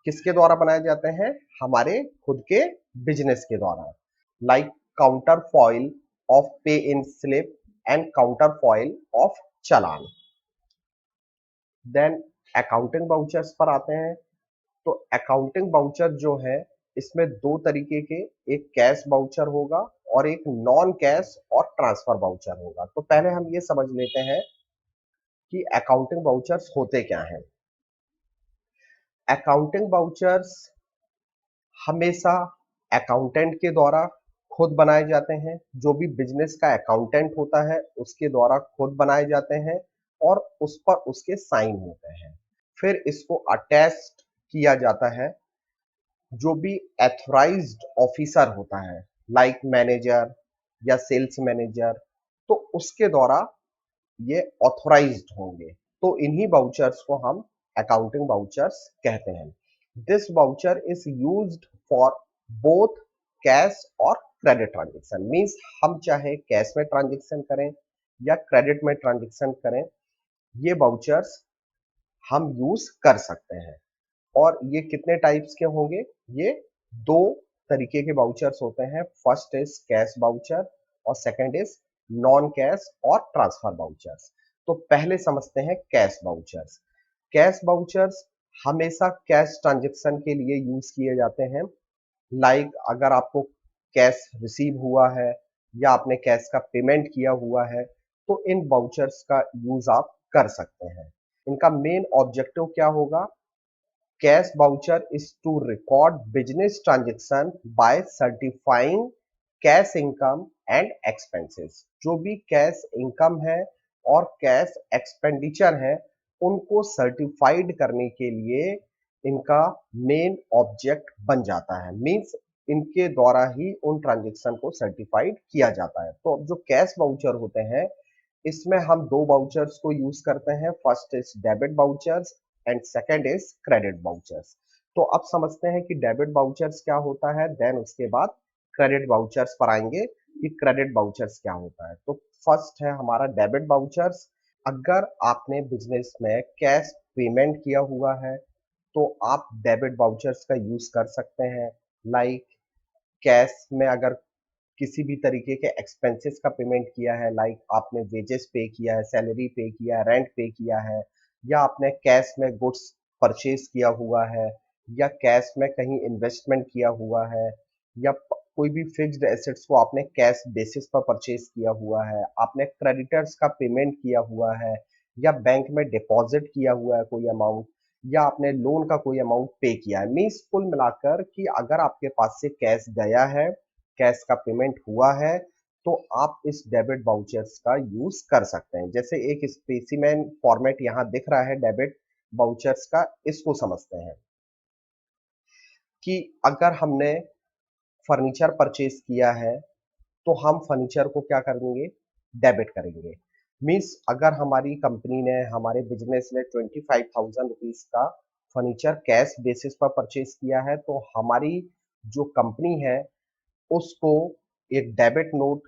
किसके द्वारा बनाए जाते हैं? हमारे खुद के बिजनेस के द्वारा। Like counter foil of pay in slip and counterfoil of challan. Then accounting vouchers पर आते हैं। तो अकाउंटिंग वाउचर जो है इसमें दो तरीके के, एक कैश वाउचर होगा और एक नॉन कैश और ट्रांसफर वाउचर होगा। तो पहले हम ये समझ लेते हैं कि अकाउंटिंग वाउचर्स होते क्या हैं। अकाउंटिंग वाउचर्स हमेशा अकाउंटेंट के द्वारा खुद बनाए जाते हैं। जो भी बिजनेस का अकाउंटेंट होता है उसके द्वारा खुद बनाए जाते हैं और उस पर उसके साइन होते हैं। फिर इसको अटेस्ट किया जाता है जो भी एथोराइज्ड ऑफिसर होता है, लाइक मैनेजर या सेल्स मैनेजर, तो उसके द्वारा ये ऑथोराइज्ड होंगे। तो इन्हीं वाउचर्स को हम अकाउंटिंग वाउचर्स कहते हैं। This voucher is used for both cash और क्रेडिट ट्रांजेक्शन, मींस हम चाहे कैश में ट्रांजेक्शन करें या क्रेडिट में ट्रांजेक्शन करें, ये वाउचर्स हम यूज कर सकते हैं। और ये कितने टाइप्स के होंगे? ये दो तरीके के वाउचर्स होते हैं। फर्स्ट इज कैश वाउचर और सेकंड इज नॉन कैश और ट्रांसफर वाउचर्स। तो पहले समझते हैं कैश वाउचर्स। कैश वाउचर्स हमेशा कैश ट्रांजैक्शन के लिए यूज किए जाते हैं। लाइक अगर आपको कैश रिसीव हुआ है या आपने कैश का पेमेंट किया हुआ है, तो इन वाउचर्स का यूज आप कर सकते हैं। इनका मेन ऑब्जेक्टिव क्या होगा? Cash voucher is to record business transaction by certifying cash income and expenses। जो भी कैश इनकम है और कैश एक्सपेंडिचर है उनको सर्टिफाइड करने के लिए इनका मेन ऑब्जेक्ट बन जाता है। मींस इनके द्वारा ही उन ट्रांजेक्शन को सर्टिफाइड किया जाता है। तो अब जो कैश वाउचर होते हैं, इसमें हम दो वाउचर्स को यूज करते हैं। First is debit vouchers and second is credit vouchers. तो अब समझते हैं कि डेबिट वाउचर्स क्या होता है, देन उसके बाद क्रेडिट वाउचर्स पर आएंगे कि क्रेडिट वाउचर्स क्या होता है। तो फर्स्ट है हमारा डेबिट वाउचर्स। अगर आपने बिजनेस में कैश पेमेंट किया हुआ है तो आप डेबिट वाउचर्स का यूज कर सकते हैं। लाइक कैश में अगर किसी भी तरीके के एक्सपेंसेस का पेमेंट किया है, लाइक आपने वेजेस पे किया है, सैलरी पे किया है, रेंट पे किया है, या आपने कैश में गुड्स परचेज किया हुआ है, या कैश में कहीं इन्वेस्टमेंट किया हुआ है, या कोई भी फिक्स्ड एसेट्स को आपने कैश बेसिस पर परचेज किया हुआ है, आपने क्रेडिटर्स का पेमेंट किया हुआ है, या बैंक में डिपॉजिट किया हुआ है कोई अमाउंट, या आपने लोन का कोई अमाउंट पे किया है। मीन्स कुल मिलाकर कि अगर आपके पास से कैश गया है, कैश का पेमेंट हुआ है, तो आप इस डेबिट वाउचर्स का यूज कर सकते हैं। जैसे एक स्पेसिमेन फॉर्मेट यहाँ दिख रहा है डेबिट वाउचर्स का, इसको समझते हैं कि अगर हमने फर्नीचर परचेज किया है तो हम फर्नीचर को क्या करेंगे, डेबिट करेंगे। मीन्स अगर हमारी कंपनी ने, हमारे बिजनेस ने 25,000 रुपीज का फर्नीचर कैश बेसिस पर परचेज किया है, तो हमारी जो कंपनी है उसको एक डेबिट नोट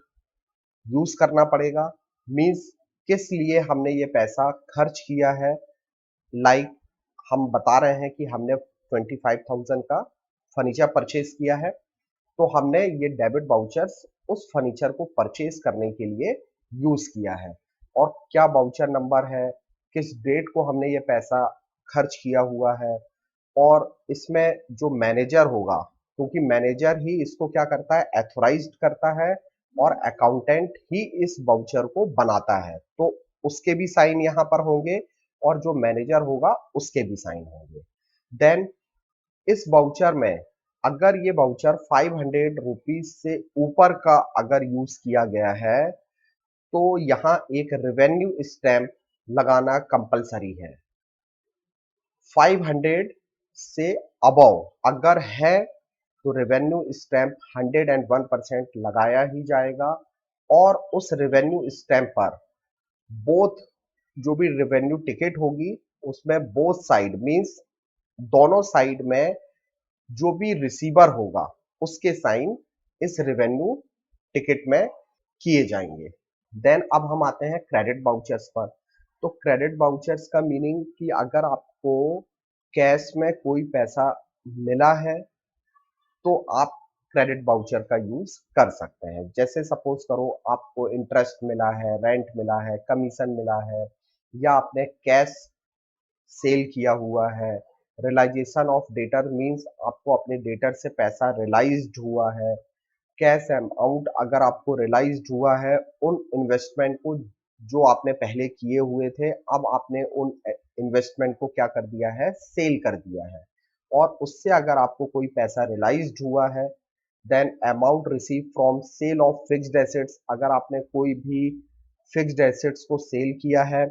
यूज करना पड़ेगा। मीन्स किस लिए हमने ये पैसा खर्च किया है। लाइक हम बता रहे हैं कि हमने 25,000 का फर्नीचर परचेज किया है, तो हमने ये डेबिट वाउचर्स उस फर्नीचर को परचेज करने के लिए यूज किया है। और क्या वाउचर नंबर है, किस डेट को हमने ये पैसा खर्च किया हुआ है, और इसमें जो मैनेजर होगा, क्योंकि मैनेजर ही इसको क्या करता है, एथोराइज्ड करता है, और अकाउंटेंट ही इस वाउचर को बनाता है, तो उसके भी साइन यहाँ पर होंगे, और जो मैनेजर होगा उसके भी साइन होंगे। देन इस वाउचर में अगर ये वाउचर 500 रुपीज से ऊपर का अगर यूज किया गया है तो यहाँ एक रेवेन्यू स्टैंप लगाना कंपलसरी है। 500 से अबव अगर है तो रेवेन्यू स्टैंप 101% लगाया ही जाएगा, और उस रेवेन्यू स्टैंप पर बोथ जो भी रेवेन्यू टिकट होगी उसमें बोथ साइड मींस दोनों साइड में जो भी रिसीवर होगा उसके साइन इस रेवेन्यू टिकट में किए जाएंगे। देन अब हम आते हैं क्रेडिट वाउचर्स पर। तो क्रेडिट वाउचर्स का मीनिंग कि अगर आपको कैश में कोई पैसा मिला है तो आप क्रेडिट वाउचर का यूज कर सकते हैं। जैसे सपोज करो आपको इंटरेस्ट मिला है, रेंट मिला है, कमीशन मिला है, या आपने कैश सेल किया हुआ है। रियलाइजेशन ऑफ डेटर मींस आपको अपने डेटर से पैसा रियलाइज्ड हुआ है। कैश अमाउंट अगर आपको रियलाइज्ड हुआ है उन इन्वेस्टमेंट को जो आपने पहले किए हुए थे, अब आपने उन इन्वेस्टमेंट को क्या कर दिया है, सेल कर दिया है, और उससे अगर आपको कोई पैसा रियलाइज्ड हुआ है, then amount receive from sale of fixed assets, अगर आपने कोई भी फिक्स्ड एसेट्स को सेल किया है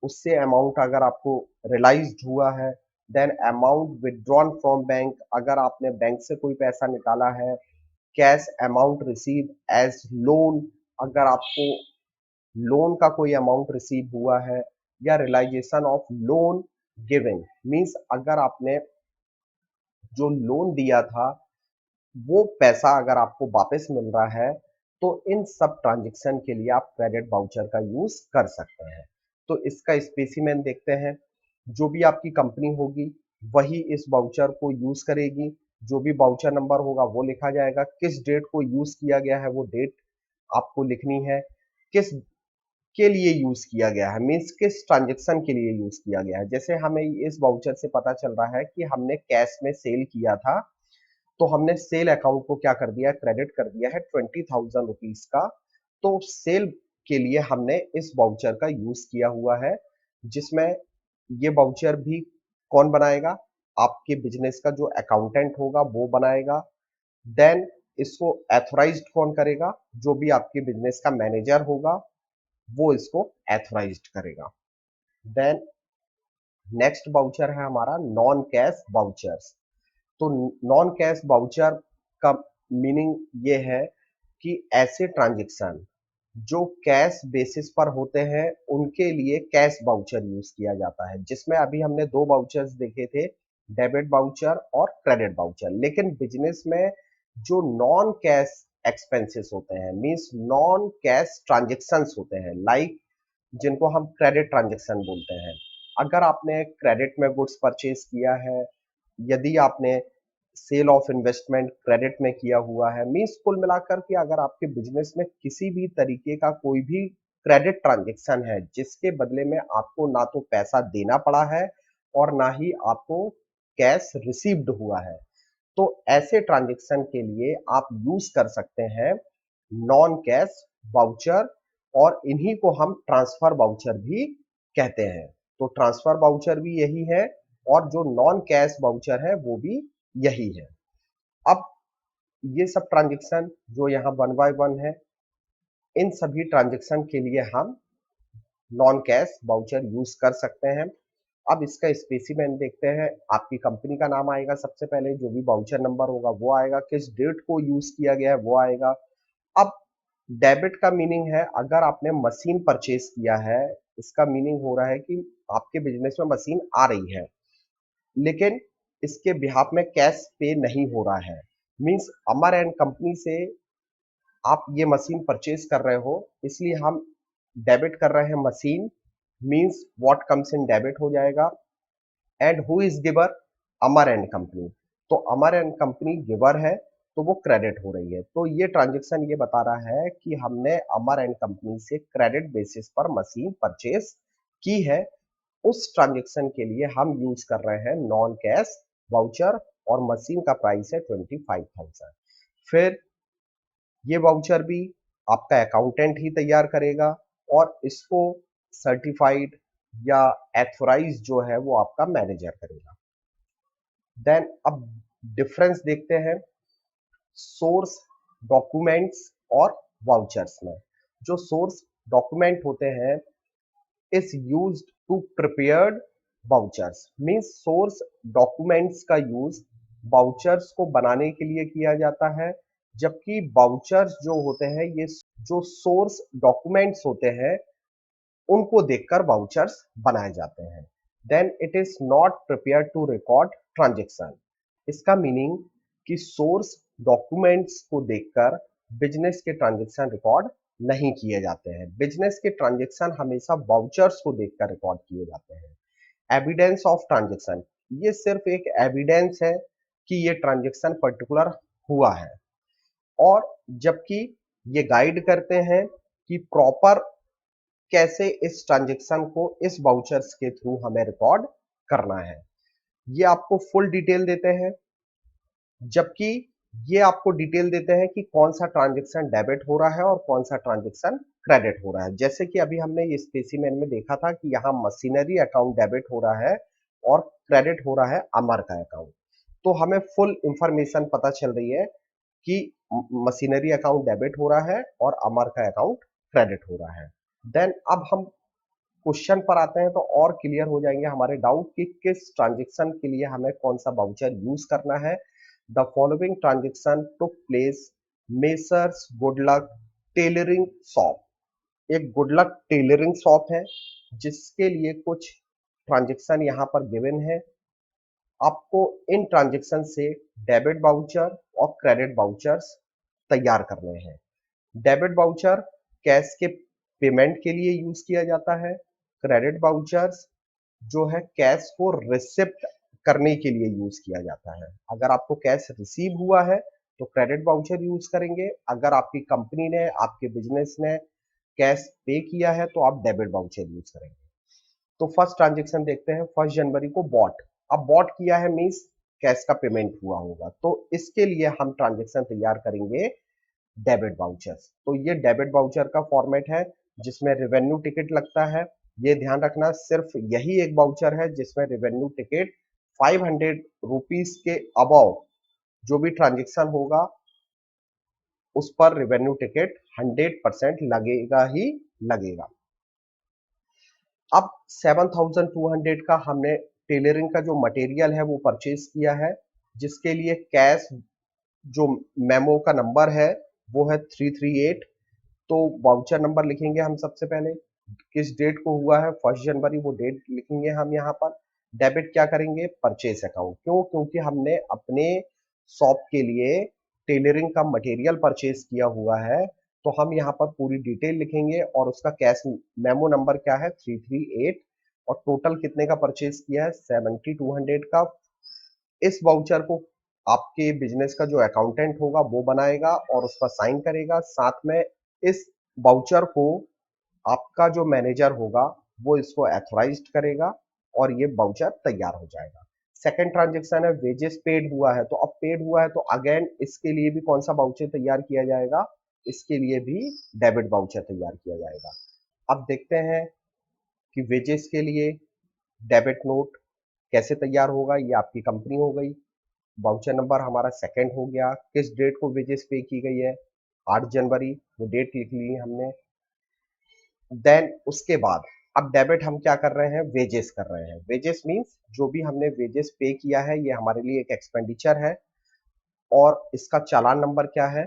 उससे अमाउंट अगर आपको रियलाइज्ड हुआ है, then amount withdrawn from bank, अगर आपने बैंक से कोई पैसा निकाला है, cash amount receive as loan, अगर आपको लोन का कोई अमाउंट रिसीव हुआ है, या realisation of loan given means अगर आपने जो लोन दिया था वो पैसा अगर आपको वापस मिल रहा है, तो इन सब ट्रांजेक्शन के लिए आप क्रेडिट वाउचर का यूज कर सकते हैं। तो इसका स्पेसिमेन देखते हैं। जो भी आपकी कंपनी होगी वही इस वाउचर को यूज करेगी। जो भी वाउचर नंबर होगा वो लिखा जाएगा, किस डेट को यूज किया गया है वो डेट आपको लिखनी है, किस के लिए यूज किया गया है मीन्स किस ट्रांजेक्शन के लिए यूज किया गया है। जैसे हमें इस वाउचर से पता चल रहा है कि हमने कैश में सेल किया था, तो हमने सेल अकाउंट को क्या कर दिया, क्रेडिट कर दिया है 20,000 रुपीज का। तो सेल के लिए हमने इस वाउचर का यूज किया हुआ है, जिसमें ये वाउचर भी कौन बनाएगा, आपके बिजनेस का जो अकाउंटेंट होगा वो बनाएगा। देन इसको एथोराइज्ड कौन करेगा, जो भी आपके बिजनेस का मैनेजर होगा वो इसको एथोराइज्ड करेगा। देन नेक्स्ट वाउचर है हमारा नॉन कैश वाउचर्स। तो नॉन कैश वाउचर का मीनिंग ये है कि ऐसे ट्रांजैक्शन जो कैश बेसिस पर होते हैं उनके लिए कैश वाउचर यूज किया जाता है, जिसमें अभी हमने दो वाउचर्स देखे थे, डेबिट वाउचर और क्रेडिट वाउचर। लेकिन बिजनेस में जो नॉन कैश एक्सपेंसेस होते हैं, मींस नॉन कैश ट्रांजेक्शन्स होते हैं, लाइक जिनको हम क्रेडिट ट्रांजेक्शन बोलते हैं। अगर आपने क्रेडिट में गुड्स परचेज किया है, यदि आपने सेल ऑफ इन्वेस्टमेंट क्रेडिट में किया हुआ है, मींस कुल मिलाकर के अगर आपके बिजनेस में किसी भी तरीके का कोई भी क्रेडिट ट्रांजेक्शन है जिसके बदले में आपको ना तो पैसा देना पड़ा है और ना ही आपको कैश रिसीव्ड हुआ है, तो ऐसे ट्रांजेक्शन के लिए आप यूज कर सकते हैं नॉन कैश वाउचर, और इन्हीं को हम ट्रांसफर वाउचर भी कहते हैं। तो ट्रांसफर वाउचर भी यही है और जो नॉन कैश वाउचर है वो भी यही है। अब ये सब ट्रांजेक्शन जो यहाँ वन बाय वन है, इन सभी ट्रांजेक्शन के लिए हम नॉन कैश वाउचर यूज कर सकते हैं। अब इसका स्पेसिमेन देखते हैं। आपकी कंपनी का नाम आएगा सबसे पहले, जो भी वाउचर नंबर होगा वो आएगा, किस डेट को यूज किया गया है वो आएगा। अब डेबिट का मीनिंग है अगर आपने मशीन परचेज किया है, इसका मीनिंग हो रहा है कि आपके बिजनेस में मशीन आ रही है लेकिन इसके बिहाफ में कैश पे नहीं हो रहा है, मींस अमर एंड कंपनी से आप ये मशीन परचेज कर रहे हो, इसलिए हम डेबिट कर रहे हैं machine, means what comes in debit हो जाएगा। And who is giver? Amar and company. तो अमर एंड कंपनी गिवर है तो वो क्रेडिट हो रही है। तो ये ट्रांजेक्शन ये बता रहा है कि हमने अमर एंड कंपनी से क्रेडिट बेसिस पर मशीन परचेज की है। उस ट्रांजेक्शन के लिए हम यूज कर रहे हैं नॉन कैश वाउचर और मशीन का प्राइस है 25,000। फिर ये वाउचर भी आपका अकाउंटेंट ही तैयार करेगा और इसको सर्टिफाइड या एथोराइज जो है वो आपका मैनेजर करेगा। देन अब डिफरेंस देखते हैं सोर्स डॉक्यूमेंट्स और वाउचर्स में। जो सोर्स डॉक्यूमेंट होते हैं is used to prepared vouchers, means source documents का यूज वाउचर्स को बनाने के लिए किया जाता है, जबकि वाउचर्स जो होते हैं ये जो सोर्स डॉक्यूमेंट्स होते हैं उनको देखकर वाउचर्स बनाए जाते हैं। Then it is not prepare to record transaction. इसका मीनिंग कि सोर्स डॉक्यूमेंट्स को देखकर बिजनेस के ट्रांजेक्शन रिकॉर्ड नहीं किए जाते हैं। बिजनेस के ट्रांजेक्शन हमेशा वाउचर्स को देखकर रिकॉर्ड किए जाते हैं। एविडेंस ऑफ ट्रांजेक्शन, ये सिर्फ एक एविडेंस है कि ये ट्रांजेक्शन पर्टिकुलर हुआ है, और जबकि ये गाइड करते हैं कि प्रॉपर कैसे इस ट्रांजेक्शन को इस वाउचर्स के थ्रू हमें रिकॉर्ड करना है। ये आपको फुल डिटेल देते हैं, जबकि ये आपको डिटेल देते हैं कि कौन सा ट्रांजेक्शन डेबिट हो रहा है और कौन सा ट्रांजेक्शन क्रेडिट हो रहा है। जैसे कि अभी हमने ये स्पेसिमेन में देखा था कि यहाँ मशीनरी अकाउंट डेबिट हो रहा है और क्रेडिट हो रहा है अमर का अकाउंट। तो हमें फुल इंफॉर्मेशन पता चल रही है कि मशीनरी अकाउंट डेबिट हो रहा है और अमर का अकाउंट क्रेडिट हो रहा है। देन अब हम क्वेश्चन पर आते हैं तो और क्लियर हो जाएंगे हमारे डाउट कि किस ट्रांजेक्शन के लिए हमें कौन सा वाउचर यूज करना है। The following transaction took place messrs good luck tailoring shop. एक गुडलक टेलरिंग शॉप है जिसके लिए कुछ ट्रांजेक्शन यहाँ पर गिवन है। आपको इन ट्रांजेक्शन से डेबिट वाउचर और क्रेडिट वाउचर्स तैयार करने हैं। डेबिट वाउचर कैश के पेमेंट के लिए यूज किया जाता है। क्रेडिट वाउचर्स जो है कैश को रिसिप्ट करने के लिए यूज किया जाता है। अगर आपको कैश रिसीव हुआ है तो क्रेडिट वाउचर यूज करेंगे, अगर आपकी कंपनी ने आपके बिजनेस ने कैश पे किया है तो आप डेबिट वाउचर यूज करेंगे। तो फर्स्ट ट्रांजेक्शन देखते हैं, 1 जनवरी को बॉट। अब बॉट किया है मीन्स कैश का पेमेंट हुआ होगा, तो इसके लिए हम ट्रांजेक्शन तैयार करेंगे डेबिट वाउचर्स। तो ये डेबिट वाउचर का फॉर्मेट है जिसमें रेवेन्यू टिकट लगता है। ये ध्यान रखना सिर्फ यही एक वाउचर है जिसमें रेवेन्यू टिकट 500 रुपीज के अबव जो भी ट्रांजेक्शन होगा उस पर रेवेन्यू टिकट 100% लगेगा ही लगेगा। अब 7,200 का हमने टेलरिंग का जो मटेरियल है वो परचेज किया है, जिसके लिए कैश जो मेमो का नंबर है वो है 338। तो वाउचर नंबर लिखेंगे हम सबसे पहले, किस डेट को हुआ है 1 जनवरी, वो डेट लिखेंगे हम यहाँ पर। डेबिट क्या करेंगे, परचेस अकाउंट। क्यों, क्योंकि हमने अपने शॉप के लिए टेलरिंग का मटेरियल परचेस किया हुआ है, तो हम यहाँ पर पूरी डिटेल लिखेंगे और उसका कैश मेमो नंबर क्या है 338, और टोटल कितने का परचेस किया है 7200 का। इस वाउचर को आपके बिजनेस का जो अकाउंटेंट होगा वो बनाएगा और उस पर साइन करेगा। साथ में इस वाउचर को आपका जो मैनेजर होगा वो इसको एथोराइज्ड करेगा और ये वाउचर तैयार हो जाएगा। सेकंड ट्रांजेक्शन है वेजेस पेड हुआ है, तो अब पेड हुआ है तो अगेन इसके लिए भी कौन सा वाउचर तैयार किया जाएगा, इसके लिए भी डेबिट वाउचर तैयार किया जाएगा। अब देखते हैं कि वेजेस के लिए डेबिट नोट कैसे तैयार होगा। ये आपकी कंपनी हो गई, वाउचर नंबर हमारा सेकंड हो गया। किस डेट को वेजेस पे की गई है 8 जनवरी, वो डेट लिख ली हमने। देन उसके बाद अब डेबिट हम क्या कर रहे हैं, वेजेस कर रहे हैं। वेजेस मींस जो भी हमने वेजेस पे किया है ये हमारे लिए एक एक्सपेंडिचर है, और इसका चालान नंबर क्या है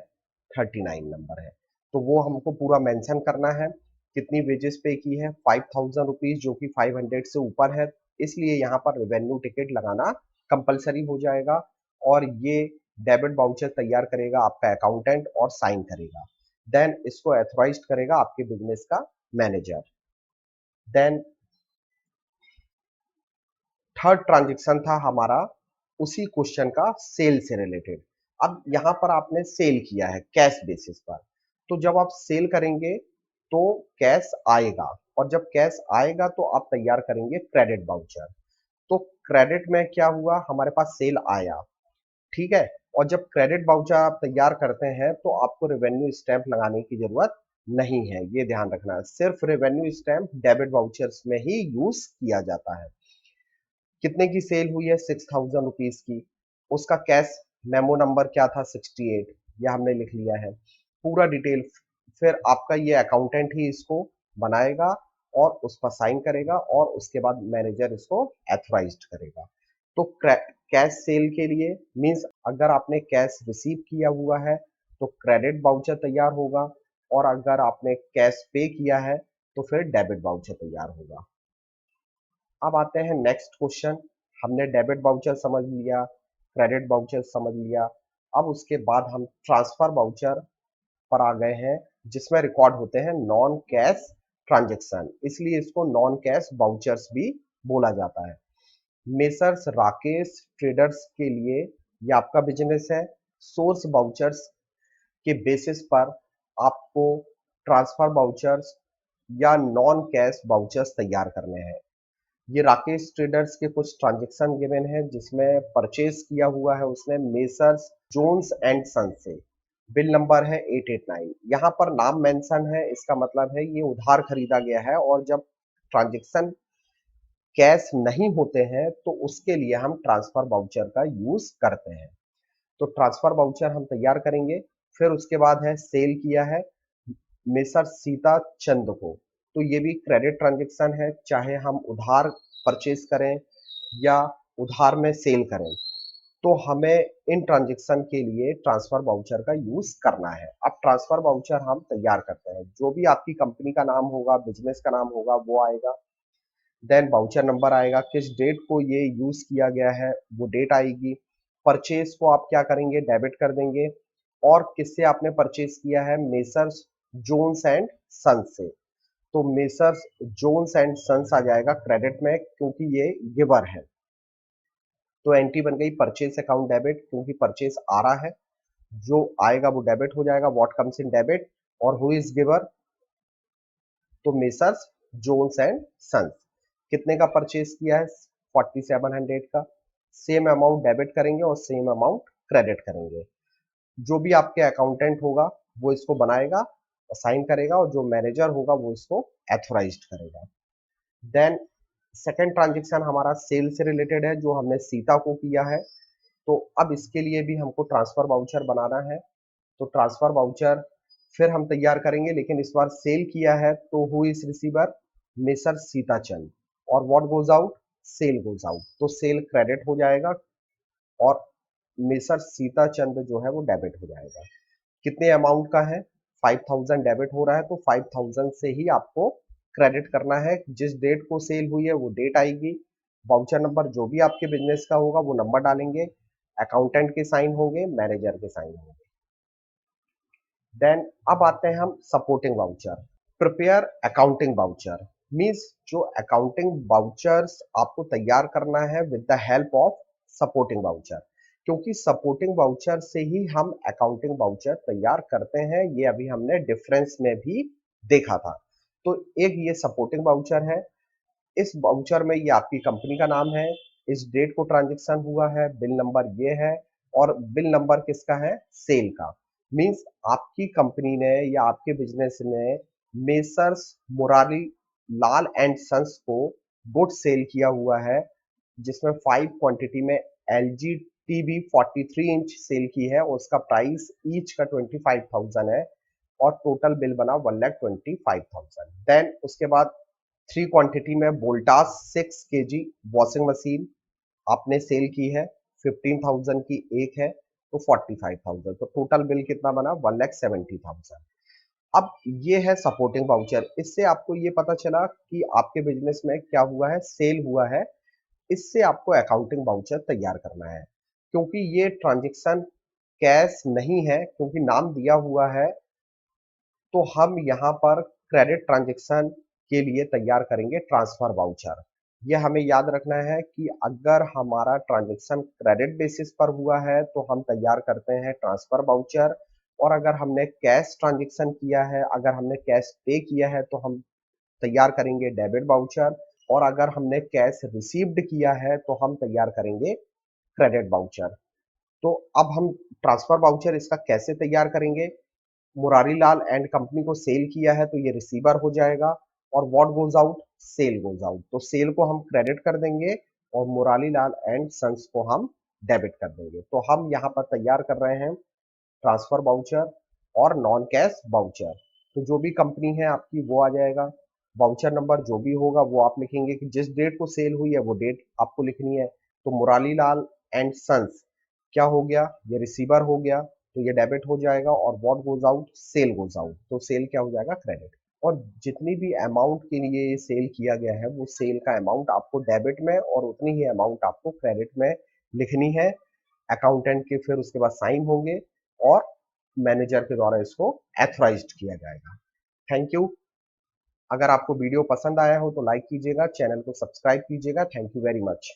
39 नंबर है। तो वो हमको पूरा मेंशन करना है कितनी वेजेस पे की है, 5000 रुपीज, जो कि 500 से ऊपर है। इसलिए यहाँ पर रेवेन्यू टिकट लगाना कंपलसरी हो जाएगा, और ये डेबिट वाउचर तैयार करेगा आपका अकाउंटेंट और साइन करेगा। देन इसको एथोराइज्ड करेगा आपके बिजनेस का मैनेजर। देन थर्ड ट्रांजेक्शन था हमारा उसी क्वेश्चन का, सेल से रिलेटेड। अब यहाँ पर आपने सेल किया है कैश बेसिस पर, तो जब आप सेल करेंगे तो कैश आएगा, और जब कैश आएगा तो आप तैयार करेंगे क्रेडिट वाउचर। तो क्रेडिट में क्या हुआ, हमारे पास सेल आया, ठीक है, और जब क्रेडिट वाउचर आप तैयार करते हैं तो आपको रेवेन्यू स्टैंप लगाने की जरूरत नहीं है, ये ध्यान रखना है। सिर्फ रेवेन्यू स्टैंप डेबिट वाउचर्स में ही यूज किया जाता है। कितने की सेल हुई है 6000 रुपीज की, उसका कैश मेमो नंबर क्या था 68, यह हमने लिख लिया है पूरा डिटेल। फिर आपका ये अकाउंटेंट ही इसको बनाएगा और उस पर साइन करेगा, और उसके बाद मैनेजर इसको एथोराइज्ड करेगा। तो कैश सेल के लिए मींस अगर आपने कैश रिसीव किया हुआ है तो क्रेडिट वाउचर तैयार होगा, और अगर आपने कैश पे किया है तो फिर डेबिट वाउचर तैयार होगा। अब आते हैं नेक्स्ट क्वेश्चन। हमने डेबिट वाउचर समझ लिया, क्रेडिट वाउचर समझ लिया। अब उसके बाद हम ट्रांसफर वाउचर पर आ गए हैं, जिसमें रिकॉर्ड होते हैं नॉन कैश ट्रांजेक्शन, इसलिए इसको नॉन कैश वाउचर्स भी बोला जाता है। मेसर्स राकेश ट्रेडर्स के लिए ये आपका बिजनेस है। सोर्स वाउचर्स के बेसिस पर आपको ट्रांसफर वाउचर्स या नॉन कैश वाउचर्स तैयार करने हैं। ये राकेश ट्रेडर्स के कुछ ट्रांजेक्शन गिवन है, जिसमें परचेज किया हुआ है उसने मेसर्स जोन्स एंड सन से। बिल नंबर है 889। यहाँ पर नाम मेंशन है, इसका मतलब है ये उधार खरीदा गया है, और जब ट्रांजेक्शन कैश नहीं होते हैं तो उसके लिए हम ट्रांसफर वाउचर का यूज करते हैं। तो ट्रांसफर वाउचर हम तैयार करेंगे। फिर उसके बाद है सेल किया है मिस्टर सीता चंद को, तो ये भी क्रेडिट ट्रांजेक्शन है, चाहे हम उधार परचेज करें या उधार में सेल करें, तो हमें इन ट्रांजेक्शन के लिए ट्रांसफर वाउचर का यूज करना है। अब ट्रांसफर वाउचर हम तैयार करते हैं, जो भी आपकी कंपनी का नाम होगा, बिजनेस का नाम होगा, वो आएगा। देन वाउचर नंबर आएगा, किस डेट को ये यूज किया गया है वो डेट आएगी। परचेज को आप क्या करेंगे, डेबिट कर देंगे, और किससे आपने परचेज किया है, मेसर्स जोन्स एंड सन्स से, तो मेसर्स जोन्स एंड सन्स आ जाएगा क्रेडिट में, क्योंकि ये गिवर है। तो एंट्री बन गई परचेज अकाउंट डेबिट, क्योंकि परचेज आ रहा है, जो आएगा वो डेबिट हो जाएगा, व्हाट कम्स इन डेबिट, और हु इज गिवर, तो मेसर्स जोन्स एंड सन्स। कितने का परचेज किया है 4700 का, सेम अमाउंट डेबिट करेंगे और सेम अमाउंट क्रेडिट करेंगे। जो भी आपके अकाउंटेंट होगा वो इसको बनाएगा, साइन करेगा, और जो मैनेजर होगा वो इसको एथोराइज्ड करेगा। देन सेकंड ट्रांजेक्शन हमारा सेल से रिलेटेड है, जो हमने सीता को किया है। तो अब इसके लिए भी हमको ट्रांसफर वाउचर बनाना है, तो ट्रांसफर वाउचर फिर हम तैयार करेंगे, लेकिन इस बार सेल किया है तो who is receiver, mister Sitachand, और what goes out, sale goes out, तो सेल क्रेडिट हो जाएगा, और मिस्टर सीता चंद जो है वो डेबिट हो जाएगा। कितने अमाउंट का है? 5000 डेबिट हो रहा है, तो 5000 से ही आपको क्रेडिट करना है। जिस डेट को सेल हुई है वो डेट आएगी, वाउचर नंबर जो भी आपके बिजनेस का होगा वो नंबर डालेंगे, अकाउंटेंट के साइन होंगे, मैनेजर के साइन होंगे। देन अब आते हैं हम supporting voucher. Prepare accounting voucher means जो अकाउंटिंग वाउचर्स आपको तैयार करना है with the help of supporting voucher, क्योंकि सपोर्टिंग वाउचर से ही हम अकाउंटिंग वाउचर तैयार करते हैं। ये अभी हमने डिफरेंस में भी देखा था। तो एक ये सपोर्टिंग वाउचर है। इस वाउचर में ये आपकी कंपनी का नाम है, इस डेट को ट्रांजेक्शन हुआ है, बिल नंबर ये है, और बिल नंबर किसका है? सेल का। मींस आपकी कंपनी ने या आपके बिजनेस ने messrs Murari Lal and sons को गुड सेल किया हुआ है, जिसमें 5 क्वांटिटी में एलजी टीवी 43 इंच सेल की है, और उसका प्राइस ईच का 25,000 है, और टोटल बिल बना 1,25,000। देन उसके बाद 3 क्वांटिटी में वोल्टास 6 केजी वॉशिंग मशीन आपने सेल की है, 15,000 की एक है, तो 45,000। तो टोटल बिल कितना बना? 1,70,000। अब ये है सपोर्टिंग वाउचर। इससे आपको ये पता चला कि आपके बिजनेस में क्या हुआ है, सेल हुआ है। इससे आपको अकाउंटिंग वाउचर तैयार करना है, क्योंकि ये ट्रांजेक्शन कैश नहीं है, क्योंकि नाम दिया हुआ है। तो हम यहाँ पर क्रेडिट ट्रांजेक्शन के लिए तैयार करेंगे ट्रांसफर वाउचर। ये हमें याद रखना है कि अगर हमारा ट्रांजेक्शन क्रेडिट बेसिस पर हुआ है तो हम तैयार करते हैं ट्रांसफर वाउचर, और अगर हमने कैश ट्रांजेक्शन किया है, अगर हमने कैश पे किया है, तो हम तैयार करेंगे डेबिट वाउचर, और अगर हमने कैश रिसीव्ड किया है तो हम तैयार करेंगे क्रेडिट वाउचर। तो अब हम ट्रांसफर वाउचर इसका कैसे तैयार करेंगे? मुरारी लाल एंड कंपनी को सेल किया है तो ये रिसीवर हो जाएगा, और what goes out? Sale goes out. तो सेल को हम क्रेडिट कर देंगे और मुरारी लाल एंड सन्स को हम डेबिट कर देंगे। तो हम यहाँ पर तैयार कर रहे हैं ट्रांसफर वाउचर और नॉन कैश वाउचर। तो जो भी कंपनी है आपकी वो आ जाएगा, वाउचर नंबर जो भी होगा वो आप लिखेंगे कि जिस डेट को सेल हुई है वो डेट आपको लिखनी है। तो मुरारी लाल एंड सन्स क्या हो गया? ये रिसीवर हो गया, तो ये डेबिट हो जाएगा, और what goes out? Sale goes out. तो सेल क्या हो जाएगा? क्रेडिट। और जितनी भी अमाउंट के लिए ये सेल किया गया है वो सेल का अमाउंट आपको डेबिट में और उतनी ही अमाउंट आपको क्रेडिट में लिखनी है। अकाउंटेंट के फिर उसके बाद साइन होंगे और मैनेजर के द्वारा इसको एथोराइज्ड किया जाएगा। Thank you. अगर आपको वीडियो पसंद आया हो तो लाइक कीजिएगा, चैनल को सब्सक्राइब कीजिएगा। Thank you very much.